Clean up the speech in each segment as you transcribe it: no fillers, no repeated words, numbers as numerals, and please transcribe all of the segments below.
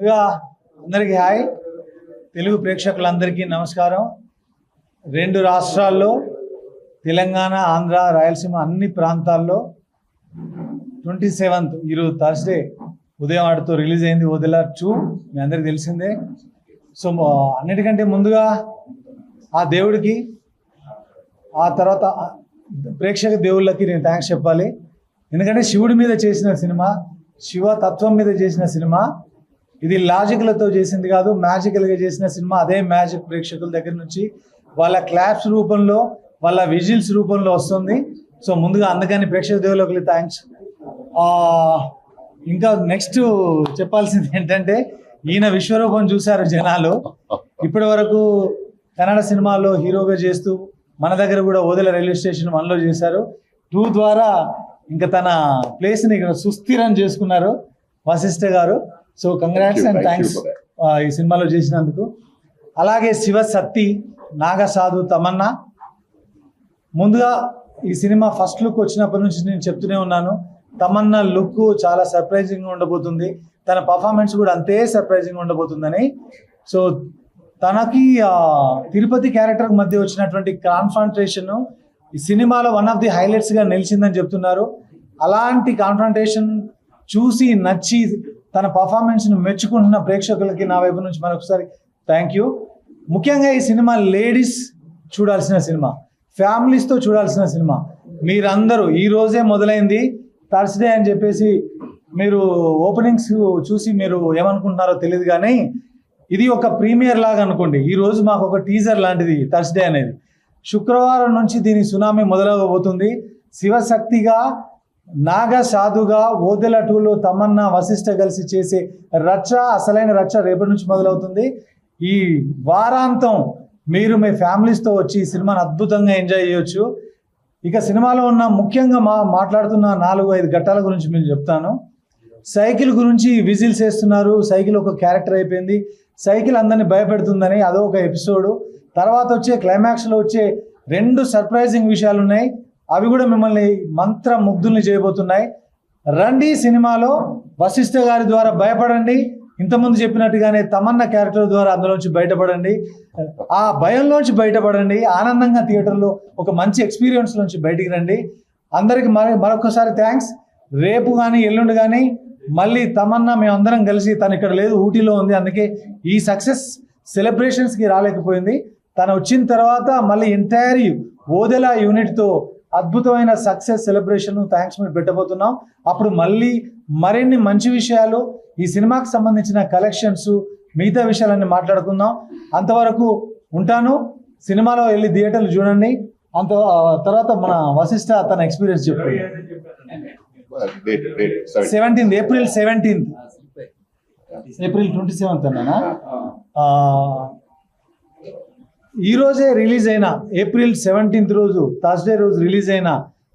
ముందుగా అందరికీ హాయ్. తెలుగు ప్రేక్షకులందరికీ నమస్కారం. రెండు రాష్ట్రాల్లో తెలంగాణ, ఆంధ్ర, రాయలసీమ అన్ని ప్రాంతాల్లో 27th ఈరోజు థర్స్డే ఉదయం ఆడుతూ రిలీజ్ అయింది ఓదెలా 2. మీ అందరికీ తెలిసిందే. సో అన్నిటికంటే ముందుగా ఆ దేవుడికి, ఆ తర్వాత ప్రేక్షక దేవుళ్ళకి నేను థ్యాంక్స్ చెప్పాలి. ఎందుకంటే శివుడి మీద చేసిన సినిమా, శివ తత్వం మీద చేసిన సినిమా, ఇది లాజిక్లతో చేసింది కాదు, మ్యాజికల్గా చేసిన సినిమా. అదే మ్యాజిక్ ప్రేక్షకుల దగ్గర నుంచి వాళ్ళ క్లాప్స్ రూపంలో, వాళ్ళ విజిల్స్ రూపంలో వస్తుంది. సో ముందుగా అందుకని ప్రేక్షక దేవుళ్ళకి థ్యాంక్స్. ఇంకా నెక్స్ట్ చెప్పాల్సింది ఏంటంటే, ఈయన విశ్వరూపం చూశారు జనాలు. ఇప్పటి వరకు కన్నడ సినిమాల్లో హీరోగా చేస్తూ మన దగ్గర కూడా ఓదెల రైల్వే స్టేషన్ 1లో చేశారు. 2 ద్వారా ఇంకా తన ప్లేస్ని ఇక్కడ సుస్థిరం చేసుకున్నారు వశిష్ఠ గారు. సో కంగ్రాట్స్ అండ్ థ్యాంక్స్ ఈ సినిమాలో చేసినందుకు. అలాగే శివ శక్తి, నాగ సాధు, తమన్నా. ముందుగా ఈ సినిమా ఫస్ట్ లుక్ వచ్చినప్పటి నుంచి నేను చెప్తూనే ఉన్నాను, తమన్నా లుక్ చాలా సర్ప్రైజింగ్గా ఉండబోతుంది, తన పర్ఫార్మెన్స్ కూడా అంతే సర్ప్రైజింగ్గా ఉండబోతుందని. సో తనకి తిరుపతి క్యారెక్టర్ మధ్య వచ్చినటువంటి కాన్ఫ్రంటేషన్ ఈ సినిమాలో వన్ ఆఫ్ ది హైలైట్స్గా నిలిచిందని చెప్తున్నారు. అలాంటి కాన్ఫ్రంటేషన్ చూసి నచ్చి తన పర్ఫార్మెన్స్ను మెచ్చుకుంటున్న ప్రేక్షకులకి నా వైపు నుంచి మరొకసారి థ్యాంక్ యూ. ముఖ్యంగా ఈ సినిమా లేడీస్ చూడాల్సిన సినిమా, ఫ్యామిలీస్తో చూడాల్సిన సినిమా. మీరందరూ ఈ రోజే మొదలైంది థర్స్డే అని చెప్పేసి మీరు ఓపెనింగ్స్ చూసి మీరు ఏమనుకుంటున్నారో తెలియదు, కానీ ఇది ఒక ప్రీమియర్ లాగా అనుకోండి. ఈరోజు మాకు ఒక టీజర్ లాంటిది థర్స్డే అనేది. శుక్రవారం నుంచి దీని సునామీ మొదలవబోతుంది. శివశక్తిగా, నాగ సాధుగా, ఓదెల 2లో తమన్నా, వశిష్ఠ కలిసి చేసే రచ్చ, అసలైన రచ్చ రేపటి నుంచి మొదలవుతుంది. ఈ వారాంతం మీరు మీ ఫ్యామిలీస్తో వచ్చి ఈ సినిమాని అద్భుతంగా ఎంజాయ్ చేయొచ్చు. ఇక సినిమాలో ఉన్న ముఖ్యంగా మాట్లాడుతున్న 4-5 ఘట్టాల గురించి నేను చెప్తాను. సైకిల్ గురించి విజిల్స్ వేస్తున్నారు, సైకిల్ ఒక క్యారెక్టర్ అయిపోయింది, సైకిల్ అందరినీ భయపెడుతుందని అదో ఒక ఎపిసోడు. తర్వాత వచ్చే క్లైమాక్స్లో వచ్చే 2 సర్ప్రైజింగ్ విషయాలు ఉన్నాయి, అవి కూడా మిమ్మల్ని మంత్ర ముగ్ధుల్ని చేయబోతున్నాయి. రండి సినిమాలో వశిష్ఠ గారి ద్వారా భయపడండి, ఇంతకుముందు చెప్పినట్టుగానే తమన్నా క్యారెక్టర్ ద్వారా అందులోంచి బయటపడండి, ఆ భయంలోంచి బయటపడండి, ఆనందంగా థియేటర్లో ఒక మంచి ఎక్స్పీరియన్స్ నుంచి బయటికి రండి. అందరికి మరొకసారి థ్యాంక్స్. రేపు కానీ ఎల్లుండి కానీ మళ్ళీ తమన్నా మేమందరం కలిసి, తను ఇక్కడ లేదు, ఊటీలో ఉంది, అందుకే ఈ సక్సెస్ సెలబ్రేషన్స్కి రాలేకపోయింది. తను వచ్చిన తర్వాత మళ్ళీ ఎంటైర్ ఓదెల యూనిట్తో అద్భుతమైన సక్సెస్ సెలబ్రేషన్ థ్యాంక్స్ మీరు పెట్టబోతున్నాం. అప్పుడు మళ్ళీ మరిన్ని మంచి విషయాలు, ఈ సినిమాకి సంబంధించిన కలెక్షన్స్, మిగతా విషయాలన్నీ మాట్లాడుకుందాం. అంతవరకు ఉంటాను. సినిమాలో వెళ్ళి థియేటర్లు చూడండి. అంత తర్వాత మన వశిష్ఠ తన ఎక్స్పీరియన్స్ చెప్పండి. 17th April 17th April 27th అన్నానా? ఈరోజే రిలీజ్ అయిన ఏప్రిల్ 17th రోజు, థర్స్డే రోజు రిలీజ్ అయిన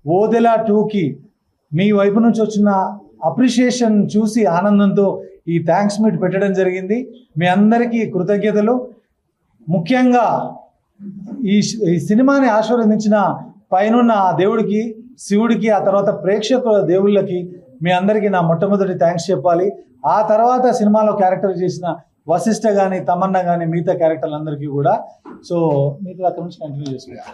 ఓదెలా 2కి మీ వైపు నుంచి వచ్చిన అప్రిషియేషన్ చూసి ఆనందంతో ఈ థ్యాంక్స్ మీట్ పెట్టడం జరిగింది. మీ అందరికీ కృతజ్ఞతలు. ముఖ్యంగా ఈ సినిమాని ఆశీర్వదించిన పైనున్న ఆ దేవుడికి, శివుడికి, ఆ తర్వాత ప్రేక్షకుల దేవుళ్ళకి మీ అందరికీ నా మొట్టమొదటి థ్యాంక్స్ చెప్పాలి. ఆ తర్వాత సినిమాలో క్యారెక్టర్ చేసిన వశిష్ఠ కానీ, తమన్నా కానీ, మిగతా క్యారెక్టర్లందరికీ కూడా. సో మిగతా అక్కడ నుంచి కంటిన్యూ చేసుకుంటారు.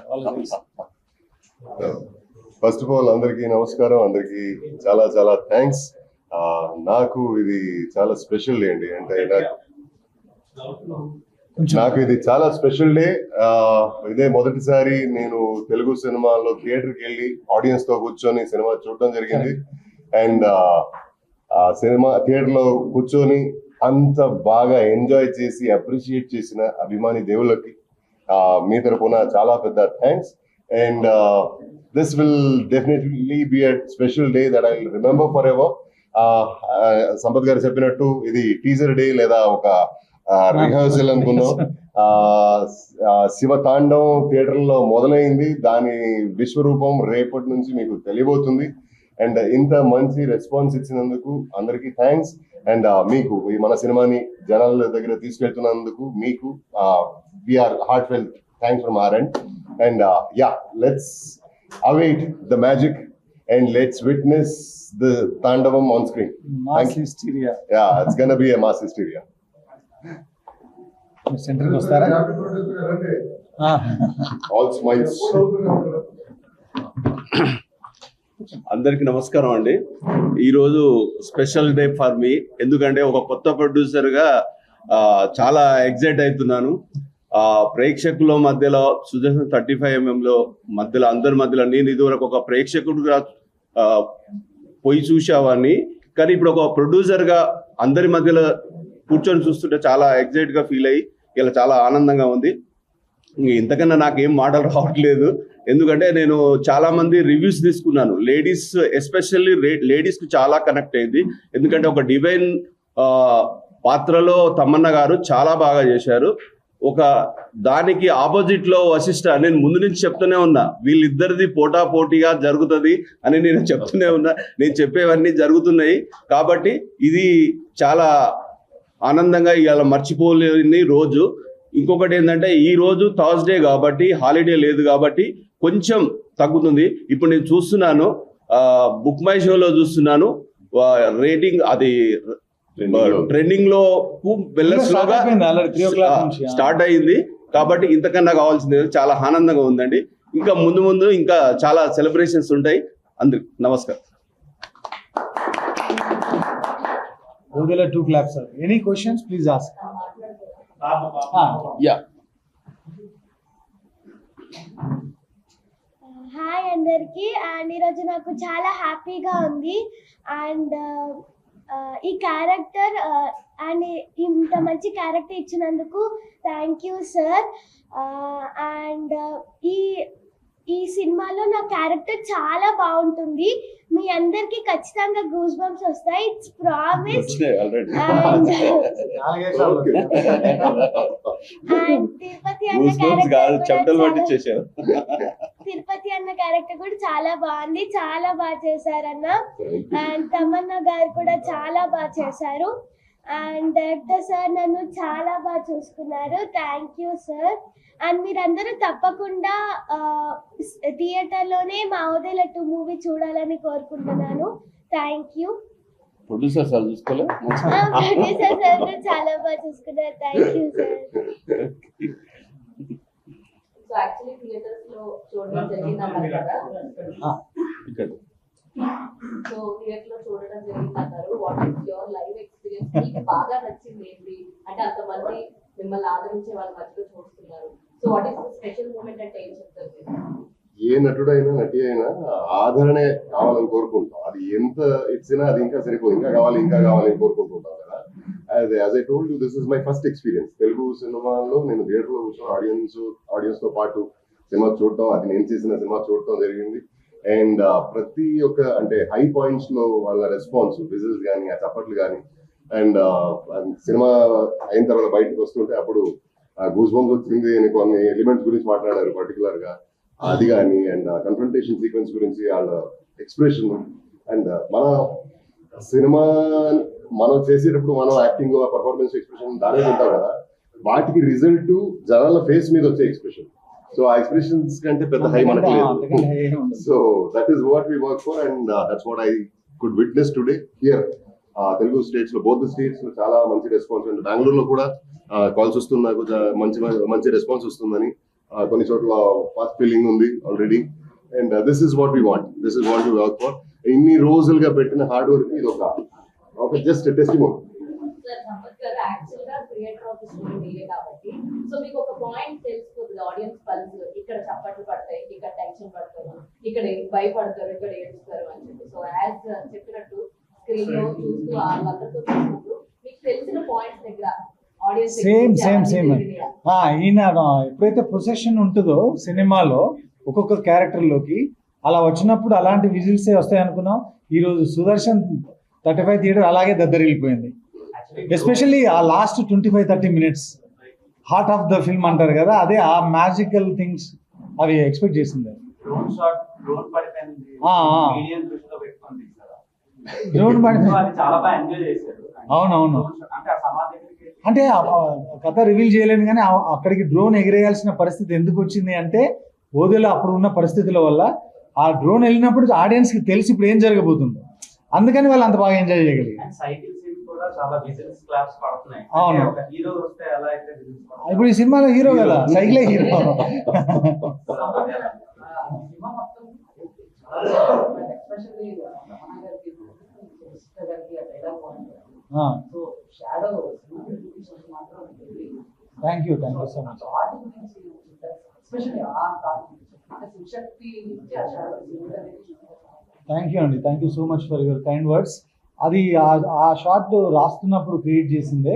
ఫస్ట్ ఆఫ్ ఆల్ అందరికీ నమస్కారం, అందరికీ చాలా చాలా థ్యాంక్స్. నాకు ఇది చాలా స్పెషల్ డే అండి. అంటే నాకు ఇది చాలా స్పెషల్ డే. ఇదే మొదటిసారి నేను తెలుగు సినిమాలో థియేటర్కి వెళ్ళి ఆడియన్స్ తో కూర్చొని సినిమా చూడడం జరిగింది. అండ్ ఆ సినిమా థియేటర్ లో కూర్చొని అంత బాగా ఎంజాయ్ చేసి అప్రిషియేట్ చేసిన అభిమాని దేవుళ్ళకి మీ తరపున చాలా పెద్ద thanks. And this will definitely be a special day that I will remember for ever. Sampath గారు చెప్పినట్టు ఇది టీజర్ డే లేదా ఒక రిహర్సల్ అనుకున్నాం. శివ తాండవం థియేటర్ లో మొదలైంది, దాని విశ్వరూపం రేపటి నుంచి మీకు తెలియబోతుంది. అండ్ ఇంత మంచి రెస్పాన్స్ ఇచ్చినందుకు అందరికీ థ్యాంక్స్. అండ్ మీకు ఈ మన సినిమాని జనాల దగ్గర తీసుకెళ్తున్నందుకు మీకు very heartfelt thanks from our end. And yeah, let's await the magic and let's witness the Tandavam on screen. Mass hysteria. Yeah, it's gonna be a mass hysteria. సెంటర్కి వస్తారా? All smiles. అందరికి నమస్కారం అండి. ఈరోజు special day for me. ఎందుకంటే ఒక కొత్త ప్రొడ్యూసర్గా చాలా ఎగ్జైట్ అవుతున్నాను. ప్రేక్షకుల మధ్యలో సుదర్శన్ 35mm మధ్యలో అందరి మధ్యలో నేను ఇదివరకు ఒక ప్రేక్షకుడుగా పోయి చూసేవాడిని, కానీ ఇప్పుడు ఒక ప్రొడ్యూసర్గా అందరి మధ్యలో కూర్చొని చూస్తుంటే చాలా ఎగ్జైట్గా ఫీల్ అయ్యి ఇలా చాలా ఆనందంగా ఉంది. ఇంతకన్నా నాకేం మాటలు రావట్లేదు. ఎందుకంటే నేను చాలా మంది రివ్యూస్ తీసుకున్నాను. లేడీస్ ఎస్పెషల్లీ లేడీస్కి చాలా కనెక్ట్ అయింది. ఎందుకంటే ఒక డివైన్ పాత్రలో తమన్నా గారు చాలా బాగా చేశారు. ఒక దానికి ఆపోజిట్ లో వశిష్ఠ, నేను ముందు నుంచి చెప్తూనే ఉన్నా వీళ్ళిద్దరిది పోటాపోటీగా జరుగుతుంది అని నేను చెప్తూనే ఉన్నా. నేను చెప్పేవన్నీ జరుగుతున్నాయి కాబట్టి ఇది చాలా ఆనందంగా ఇవాళ మర్చిపోలేని రోజు. ఇంకొకటి ఏంటంటే ఈ రోజు థర్స్డే కాబట్టి హాలిడే లేదు కాబట్టి కొంచెం తగ్గుతుంది. ఇప్పుడు నేను చూస్తున్నాను బుక్ మై షోలో చూస్తున్నాను రేటింగ్ అది ట్రెండింగ్ లో స్టార్ట్ అయింది కాబట్టి ఇంతకన్నా కావాల్సింది చాలా ఆనందంగా ఉందండి. ఇంకా ముందు ముందు ఇంకా చాలా సెలబ్రేషన్స్ ఉంటాయి. అందరికి నమస్కారం. Odela 2 claps, sir. Any questions? Please ask. Yeah. Hi అందరికి. అండ్ ఈరోజు నాకు చాలా హ్యాపీగా ఉంది. అండ్ ఈ క్యారెక్టర్ అండ్ ఇంత మంచి క్యారెక్టర్ ఇచ్చినందుకు థ్యాంక్ యూ సార్. అండ్ ఈ సినిమాలో నా క్యారెక్టర్ చాలా బాగుంటుంది. మీ అందరికి ఖచ్చితంగా గూస్ బంప్స్ వస్తాయి. It's promise. తిరుపతి అన్న క్యారెక్టర్ కూడా చాలా బాగుంది. చాలా బాగా చేశారన్న. అండ్ తమన్నా గారు కూడా చాలా బాగా చేశారు. అండ్ డైరెక్టర్ సార్ నన్ను చాలా బాగా చూసుకున్నారు. Thank you sir. అండ్ మీరందరూ తప్పకుండా థియేటర్లోనే మా ఓదెల 2 మూవీ చూడాలని కోరుకుంటున్నాను. Thank you. ప్రొడ్యూసర్ సార్ చూసుకోలే, ప్రొడ్యూసర్ సార్ చాలా బాగా చూసుకున్నారు. Thank you sir. So actually theatres లో చూడడం జరిగిందన్నారు కదా. సో థియేటర్ లో చూడడం జరిగిందన్నారు. What is your live experience? మీకు బాగా నచ్చింది ఏంటి? అంటే అంతమంది మిమ్మల్ని ఆదరించే వాళ్ళ మధ్యలో చూస్తున్నారు. So what is special moment అంటే ఏం చెప్తారు? ఏ నటుడైనా నటి అయినా ఆదరణే కావాలని కోరుకుంటాం. అది ఎంత ఇచ్చినా అది ఇంకా సరిపోదు, ఇంకా కావాలి అని కోరుకుంటుంటాం కదా. As I told you, this is my first experience. Telugu సినిమాలో నేను థియేటర్ లో కూర్చొని ఆడియన్స్ తో పాటు సినిమా చూడటం, అది నేను చేసిన సినిమా చూడటం జరిగింది. అండ్ ప్రతి ఒక్క అంటే హై పాయింట్స్ లో వాళ్ళ రెస్పాన్స్, విజిల్స్ కానీ ఆ చప్పట్లు కానీ, అండ్ సినిమా అయిన తర్వాత బయటకు వస్తుంటే అప్పుడు గూస్ బంప్స్ వచ్చింది అని కొన్ని ఎలిమెంట్స్ గురించి మాట్లాడారు పర్టికులర్ గా, అది కానీ, అండ్ కన్ఫ్రంటేషన్ సీక్వెన్స్ గురించి వాళ్ళ ఎక్స్ప్రెషన్. అండ్ మన సినిమా మనం చేసేటప్పుడు మనం యాక్టింగ్, పర్ఫార్మెన్స్, ఎక్స్ప్రెషన్ దాని ఉంటాం కదా, వాటికి రిజల్ట్ జనాల ఫేస్ మీద వచ్చే ఎక్స్ప్రెషన్. సో ఆ ఎక్స్ప్రెషన్స్ కంటే పెద్ద హై మనకి లేదు. So that is what we work for and that's what I could witness today here. Telugu states లో, బోత్ స్టేట్స్ లో చాలా మంచి రెస్పాన్స్. అండ్ బెంగళూరులో కూడా కాల్స్ వస్తుంది నాకు, మంచి రెస్పాన్స్ వస్తుందని. కొన్ని చోట్ల ఫాస్ట్ ఫీలింగ్ ఉంది already. And this is what we want, this is what we work for. ఇన్ని రోజులుగా పెట్టిన హార్డ్ వర్క్ ఇది ఒక జస్ట్ టెస్టిమోనీ. యాక్చువల్ గా క్రియేటర్ ఆఫ్ ది స్టోరీ మీరే కాబట్టి సో మీకు ఒక పాయింట్ తెలిసిపోతుంది ఆడియన్స్ పల్స్. ఇక్కడ చప్పట్లు పడతాయి, ఇక్కడ టెన్షన్ పడతారు, ఇక్కడ భయపడతారు, ఇక్కడ ఏడుస్తారు అని చెప్పి. సో యాజ్ చెప్పినట్టు స్క్రీన్ లో చూస్తూ వాళ్ళందరితో చూసినప్పుడు మీకు తెలిసిన పాయింట్స్ దగ్గర ఆడియన్స్ సేమ్ ఈయన ఎప్పుడైతే ప్రొసెషన్ ఉంటుందో సినిమాలో ఒక్కొక్క క్యారెక్టర్ లోకి అలా వచ్చినప్పుడు అలాంటి విజిల్సే వస్తాయి అనుకున్నాం. ఈ రోజు సుదర్శన్ 35 థియేటర్ అలాగే దద్దరిల్లిపోయింది. ఎస్పెషల్లీ ఆ last 25-30 minutes heart of the film అంటారు కదా, అదే ఆ మ్యాజికల్ థింగ్స్ అవి ఎక్స్పెక్ట్ చేసింది. అవునవును. అంటే కథ రివీల్ చేయలేను కానీ అక్కడికి డ్రోన్ ఎగిరేయాల్సిన పరిస్థితి ఎందుకు వచ్చింది అంటే ఓదెల అప్పుడు ఉన్న పరిస్థితుల వల్ల ఆ డ్రోన్ వెళ్ళినప్పుడు ఆడియన్స్కి తెలిసి ఇప్పుడు ఏం జరగబోతుందో అందుకని వాళ్ళు అంత బాగా ఎంజాయ్ చేయగలిగారు. అండ్ సైకిల్ సీట్ కూడా చాలా బిజినెస్ క్లాస్ పడుతున్నాయి. అవును. అంటే ఒక హీరో వస్తే ఎలా అయితే business పడుతుందో, ఇప్పుడు ఈ సినిమాలో హీరో కదా, సైకిలే హీరో. సినిమా మొత్తం ఎస్పెషల్లీ రమణ గారికి సిస్టర్ గారికి ఆ డైలాగ్ బాగుంది. సో షాడో మాత్రం thank you so much. Thought గురించి ఎస్పెషల్లీ ఆ థాట్ అంటే శివశక్తి నుంచి ఆ షాడో థ్యాంక్ యూ అండి, thank you so much for your kind words. అది ఆ షార్ట్ రాస్తున్నప్పుడు క్రియేట్ చేసిందే.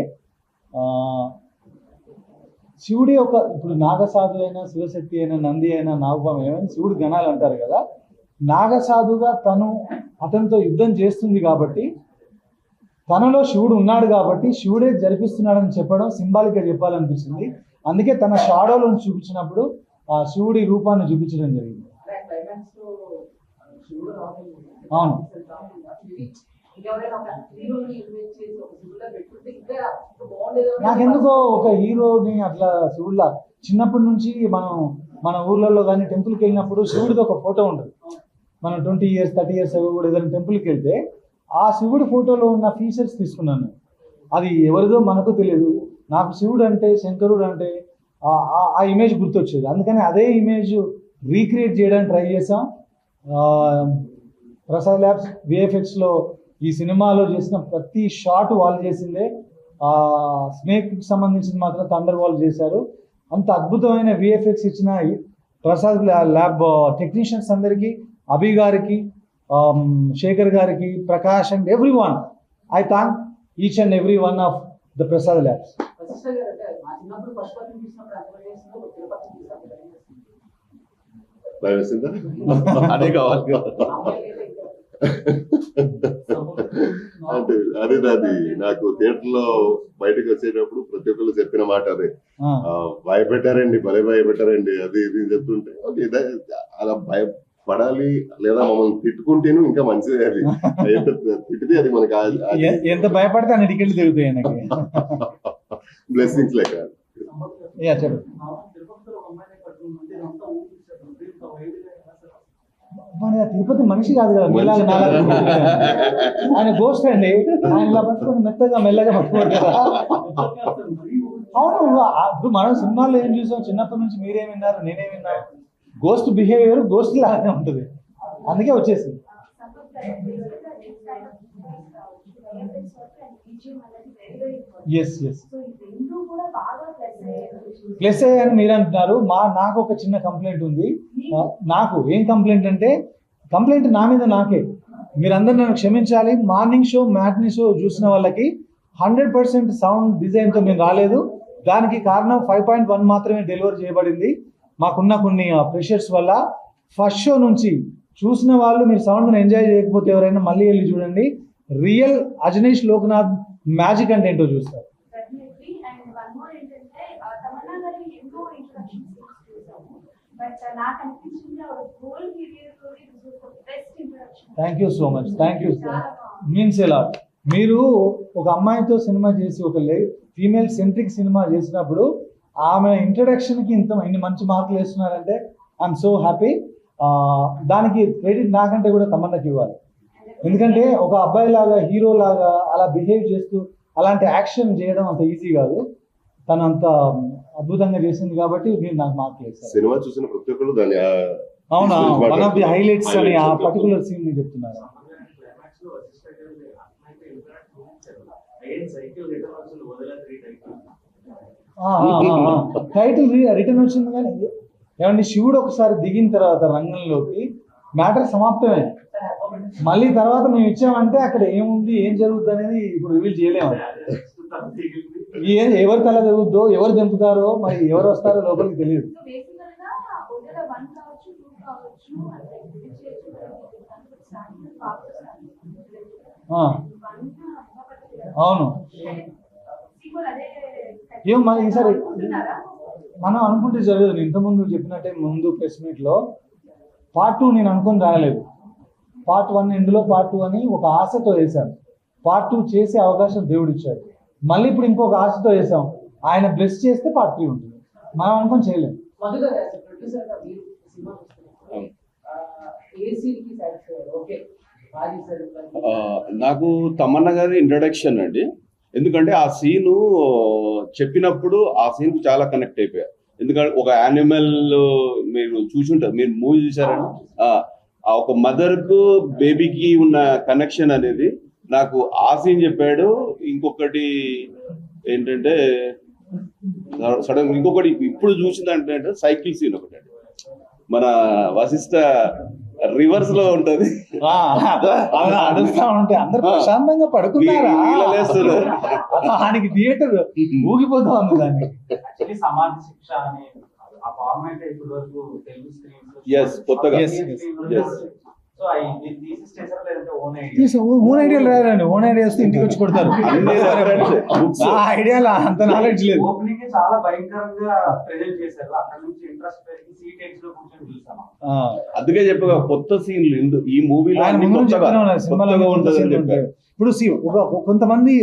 శివుడి ఇప్పుడు నాగసాధు అయినా, శివశక్తి అయినా, నంది అయినా, నాగపాము ఏమైనా శివుడు గణాలు అంటారు కదా. నాగసాధుగా అతనితో యుద్ధం చేస్తుంది కాబట్టి, తనలో శివుడు ఉన్నాడు కాబట్టి శివుడే జరిపిస్తున్నాడని చెప్పడం సింబాలిక్గా చెప్పాలనిపించింది. అందుకే తన షాడోలను చూపించినప్పుడు ఆ శివుడి రూపాన్ని చూపించడం జరిగింది. అవును, నాకెందుకో ఒక హీరోని అట్లా శివుడిలా చిన్నప్పటి నుంచి మన ఊర్లలో కానీ టెంపుల్కి వెళ్ళినప్పుడు శివుడిది ఒక ఫోటో ఉంటుంది. మనం 20 years 30 years అవి కూడా ఏదైనా టెంపుల్కి వెళ్తే ఆ శివుడి ఫోటోలో ఉన్న ఫీచర్స్ తీసుకున్నాను. అది ఎవరిదో మనకు తెలియదు. నాకు శివుడు అంటే, శంకరుడు అంటే ఆ ఇమేజ్ గుర్తొచ్చేది. అందుకని అదే ఇమేజ్ రీక్రియేట్ చేయడానికి ట్రై చేసాం. ప్రసాద్ ల్యాబ్స్ విఎఫ్ఎక్స్లో ఈ సినిమాలో చేసిన ప్రతి షాట్ వాళ్ళు చేసిందే. స్నేక్కి సంబంధించిన మాత్రం థండర్ వాళ్ళు చేశారు. అంత అద్భుతమైన విఎఫ్ఎక్స్ ఇచ్చిన ప్రసాద్ ల్యాబ్ టెక్నీషియన్స్ అందరికీ, అభి గారికి, శేఖర్ గారికి, Prakash and every one, I thank each and every one of the Prasad labs. అదే కావాలి. అంటే అది నాకు థియేటర్ లో బయటకు వచ్చేటప్పుడు ప్రతి ఒక్కరు చెప్పిన మాట అదే, భయపెట్టారండి, భలే భయపెట్టారండి, అది ఇది చెప్తుంటే ఓకే అలా భయపడాలి, లేదా మమ్మల్ని తిట్టుకుంటేను ఇంకా మంచిది. అది తిట్టితే అది మనకి ఎంత భయపడితే అన్ని టికెట్లు తిరుగుతాయి నాకు. బ్లెస్సింగ్స్ లెక్క. చెప్పండి. తిరుపతి మనిషి కాదు కదా, ఆయన గోస్ట్ అండి. ఆయన ఇలా పట్టుకొని మెత్తగా మెల్లగా పట్టుకోడు కదా. అవును, ఇప్పుడు మనం సినిమాల్లో ఏం చూసాం, చిన్నప్పటి నుంచి మీరేం విన్నారు, నేనేం విన్నాను, గోస్ట్ బిహేవియర్ గోస్ట్ లాగానే ఉంటుంది. అందుకే వచ్చేసింది. ప్లస్ అని మీరు అంటున్నారు. నాకు ఒక చిన్న కంప్లైంట్ ఉంది. నాకు ఏం కంప్లైంట్ అంటే, కంప్లైంట్ నా మీద నాకే. మీరందరూ నన్ను క్షమించాలి. మార్నింగ్ షో, మ్యాట్నీ షో చూసిన వాళ్ళకి 100% సౌండ్ డిజైన్తో మేము రాలేదు. దానికి కారణం 5.1 మాత్రమే డెలివర్ చేయబడింది. మాకున్న కొన్ని ప్రెషర్స్ వల్ల. ఫస్ట్ షో నుంచి చూసిన వాళ్ళు మీరు సౌండ్ని ఎంజాయ్ చేయకపోతే ఎవరైనా మళ్ళీ వెళ్ళి చూడండి. రియల్ అజనీష్ లోక్నాథ్ మ్యాజిక్ అంటే ఏంటో చూస్తారు. Thank you so much, thank you. Means ఎలా మీరు ఒక అమ్మాయితో సినిమా చేసి, ఒక ఫీమేల్ సెంట్రిక్ సినిమా చేసినప్పుడు ఆమె ఇంట్రడక్షన్కి ఇన్ని మంచి మార్కులు వేస్తున్నారంటే ఐఎమ్ సో హ్యాపీ. దానికి క్రెడిట్ నాకంటే కూడా తమన్నాకి ఇవ్వాలి. ఎందుకంటే ఒక అబ్బాయి లాగా, హీరో లాగా అలా బిహేవ్ చేస్తూ అలాంటి యాక్షన్ చేయడం అంత ఈజీ కాదు. తను అంత అద్భుతంగా చేసింది కాబట్టి మీరు నాకు మార్కులు వేస్తారు. సినిమా చూసిన ప్రతి ఒక్కరు దాన్ని అవునా, వన్ ఆఫ్ ది హైలైట్స్ అని ఆ పర్టికులర్ సీన్ ని చెప్తున్నారు. టైటిల్ రిటర్న్ వచ్చింది కానీ ఏమండి, శివుడు ఒకసారి దిగిన తర్వాత రంగంలోకి మ్యాటర్ సమాప్తమే. మళ్ళీ తర్వాత మేము ఇచ్చామంటే అక్కడ ఏముంది, ఏం జరుగుతుంది అనేది ఇప్పుడు రివీల్ చేయలేము. ఎవరు తల తెగుద్దో, ఎవరు దింపుతారో, మరి ఎవరు వస్తారో లోపలికి తెలియదు. అవును, ఏం మరి ఈసారి మనం అనుకుంటే జరగదు. నేను ఇంతకుముందు చెప్పినట్టే ముందు ప్రెస్ మీట్ లో పార్ట్ 2 నేను అనుకుని రాయలేదు. పార్ట్ 1 ఇందులో పార్ట్ 2 అని ఒక ఆశతో వేశాను. పార్ట్ 2 చేసే అవకాశం దేవుడు ఇచ్చాడు. మళ్ళీ ఇప్పుడు ఇంకొక ఆశతో వేసాం. ఆయన బ్లెస్ చేస్తే పార్ట్ 3 ఉంటుంది. మనం అనుకుని చేయలేము. బాగా చేశారు. నాకు తమన్నా గారి ఇంట్రడక్షన్ అండి. ఎందుకంటే ఆ సీను చెప్పినప్పుడు ఆ సీన్ చాలా కనెక్ట్ అయిపోయా. ఎందుకంటే ఒక యానిమల్ మీరు చూసుంటారు, మీరు మూవీ చూసారండి. ఆ ఒక మదర్ కు బేబీకి ఉన్న కనెక్షన్ అనేది నాకు ఆ సీన్ చెప్పాడు. ఇంకొకటి ఏంటంటే సడన్ ఇంకొకటి ఇప్పుడు చూసిందంటే సైకిల్ సీన్ ఒకటి అండి. మన వశిష్ఠ రివర్స్ లో ఉంటది. అలా అడుగుతా ఉంటే అందరు ప్రశాంతంగా పడుకున్నారా, వీళ్ళలేస్తున్నారు. ఆయనకి థియేటర్ ఊగిపోతా ఉంది దాన్ని. యాక్చువల్లీ సమాధి శిక్ష అనే ఆ ఫార్మాట్ ఇప్పటి వరకు తెలుగు స్క్రీన్స్ Yes, కొత్తగా. Yes. సో థీసిస్ చేశారా లేదంటే ఓన్ ఐడియా? ఓన్ ఐడియాలు రాయాలండి. ఓన్ ఐడియాస్ ఇంటికి వచ్చి కొడతారు. అన్ని reference. ఆ ఐడియాలు అంత నాలెడ్జ్ లేదు. ఓపెనింగ్ చాలా భయంకరంగా ప్రెజెంట్ చేశారు. అక్కడ నుంచి ఇంట్రెస్ట్ పెరిగి సీట్ ఎక్స్ లో కూర్చొని చూసాము. అందుకే చెప్పగా కొత్త సీన్లు ఈ మూవీలో ఆయన అన్ని ముందు నుంచి కొత్తగా చెప్తూనే ఉన్నారు, సినిమాలో కొత్తగా కొత్త ఉంటుందని సీన్లు చెప్పారు. ఉంటాయి. ఇప్పుడు కొంతమంది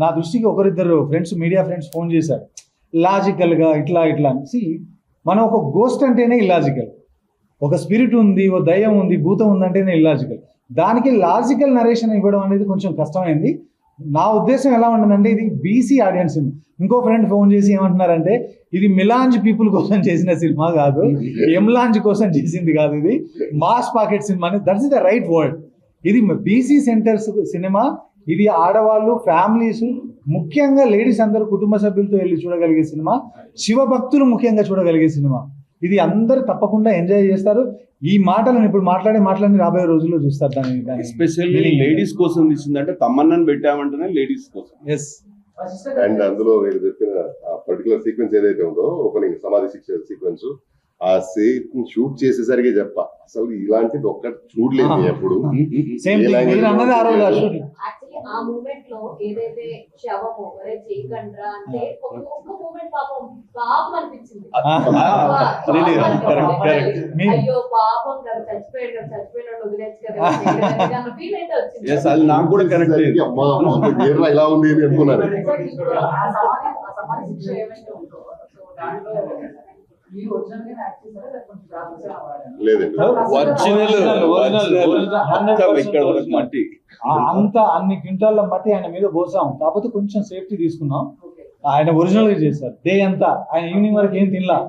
నా దృష్టికి ఒకరిద్దరు ఫ్రెండ్స్, మీడియా ఫ్రెండ్స్ ఫోన్ చేశారు లాజికల్ గా ఇట్లా ఇట్లా అనేసి. మనం ఒక గోస్ట్ అంటేనే ఇల్లాజికల్, ఒక స్పిరిట్ ఉంది, ఓ దయ్యం ఉంది, భూతం ఉందంటేనే ఇల్లాజికల్. దానికి లాజికల్ నరేషన్ ఇవ్వడం అనేది కొంచెం కష్టమైంది. నా ఉద్దేశం ఎలా ఉండదంటే, ఇది బీసీ ఆడియన్స్. ఇంకో ఫ్రెండ్ ఫోన్ చేసి ఏమంటున్నారంటే, ఇది మిలాంజ్ పీపుల్ కోసం చేసిన సినిమా కాదు, ఎమ్లాంజ్ కోసం చేసింది కాదు, ఇది మాస్ పాకెట్ సినిమా అని. That's the right word. ఇది బీసీ సెంటర్స్ సినిమా. ఇది ఆడవాళ్ళు, ఫ్యామిలీస్, ముఖ్యంగా లేడీస్ అందరూ కుటుంబ సభ్యులతో వెళ్ళి చూడగలిగే సినిమా. శివభక్తులు ముఖ్యంగా చూడగలిగే సినిమా. ఇది అందరూ తప్పకుండా ఎంజాయ్ చేస్తారు. ఈ మాటలను ఇప్పుడు మాట్లాడి రాబోయే రోజుల్లో చూస్తారు. దాన్ని ఎస్పెషల్లీ లేడీస్ కోసం తీసిందంటే తమన్నాను పెట్టామంటేనే లేడీస్ కోసం. ఎస్. అండ్ అందులో మీరు చెప్పిన పర్టికులర్ సీక్వెన్స్ ఏదైతే ఉందో, ఓపెనింగ్ సమాధి శిక్ష సీక్వెన్స్, ఆ సీన్ షూట్ చేసేసరికి అసలు ఇలాంటిది ఒక్కటి చూడలేదు ఎప్పుడు. సేమ్ మీరు అన్నది ఆ రోజు యాక్చువల్లీ ఆ మూమెంట్ లో ఏదైతే శవము అరే చేయకండ్రా అంటే ఒక్క మూమెంట్ పాపం అనిపించింది. అయ్యో పాపం కదా, చచ్చిపోయినాడు వదిలేచ్చు కదా ఫీల్ అయితే వచ్చింది. అది నాకు కూడా కరెక్ట్. అమ్మా ఇలా ఉంది అని అనుకున్నాను. ఆ సమాధి శిక్ష ఏమైతే ఉందో, సో దాంట్లో ఈ ఒరిజినల్ గా యాక్ట్ చేశారా లేకపోతే కొంచెం గ్రాఫిక్స్ వాడారా? లేదండి, ఇక్కడ వరకు మట్టి అంత అన్ని క్వింటాల మట్టి ఆయన మీద పోసాం. కాకపోతే కొంచెం సేఫ్టీ తీసుకున్నాం. ఆయన ఒరిజినల్ గా చేశారు. డే అంతా ఆయన ఈవినింగ్ వరకు ఏం తినలా.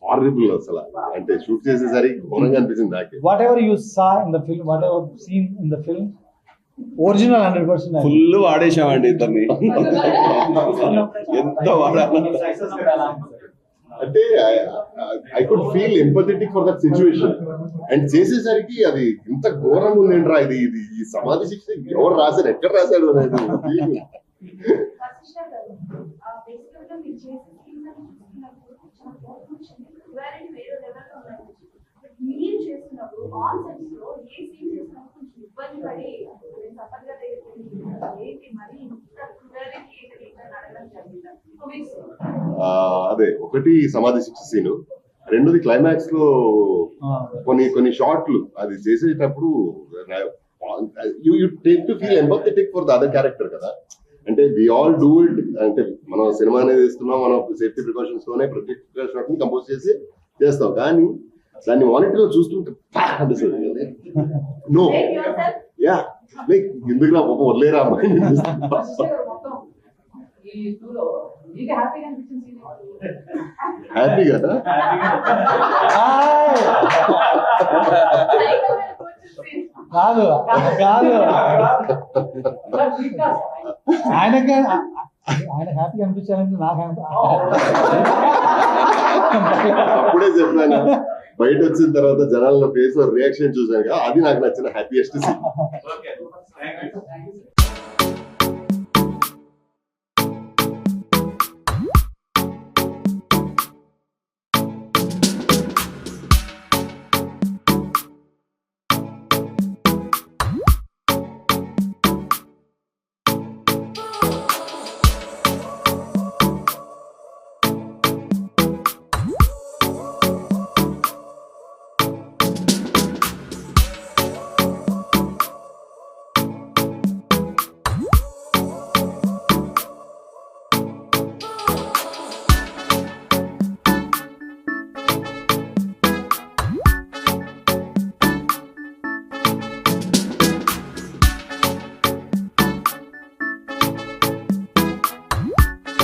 హారబుల్ అసలు. అంటే షూట్ చేసేసరికి ఘోరంగా అనిపించింది నాకు. Whatever you saw in the film, whatever seen in the film, original 100%. Full వాడేసామండి ఇద్దరిని. ఎంత వాడాలి. అంటే I could feel empathetic for that situation. And చేసేసరికి అది ఇంత ఘోరంగా ఉందేంట్రా, ఇది ఇది ఈ సమాధి శిక్ష ఎవరు రాశారు, ఎక్కడ రాశాడు అనేది. మీరు చేస్తున్నప్పుడు ఆన్ సెట్స్ లో ఏ సీన్ చేస్తున్నప్పుడు కొంచెం ఇబ్బంది పడి సపర్గా ఏంటి మరి ఇంత క్రూయల్కి అడగడం జరిగింది. అదే ఒకటి సమాధి శిక్ష సీను, రెండోది క్లైమాక్స్ లో కొన్ని షాట్లు అది చేసేటప్పుడు you take to feel empathetic for the other character కదా. అంటే వి ఆల్ డూ ఇట్. అంటే మనం సినిమా అనేది ఇస్తున్నాం, మనం సేఫ్టీ ప్రికాషన్స్ తోనే ప్రతి షాట్ ని కంపోజ్ చేసి చేస్తాం. కానీ దాన్ని మానిటర్ లో చూస్తుంటే నో యా లైక్ ఎందుకు నా పాపం వదిలేరా అమ్మాయి. మొత్తం ఈ టూలో మీకు హ్యాపీగా అనిపించింది హ్యాపీ కదా. కాదు కాదు ఆయనకి ఆయన హ్యాపీ అనిపించాలంటే నాకు అప్పుడే చెప్పాను, బయట వచ్చిన తర్వాత జనాల ఫేస్ లో రియాక్షన్ చూసాను, అది నాకు నచ్చిన హ్యాపీయెస్ట్ సీన్.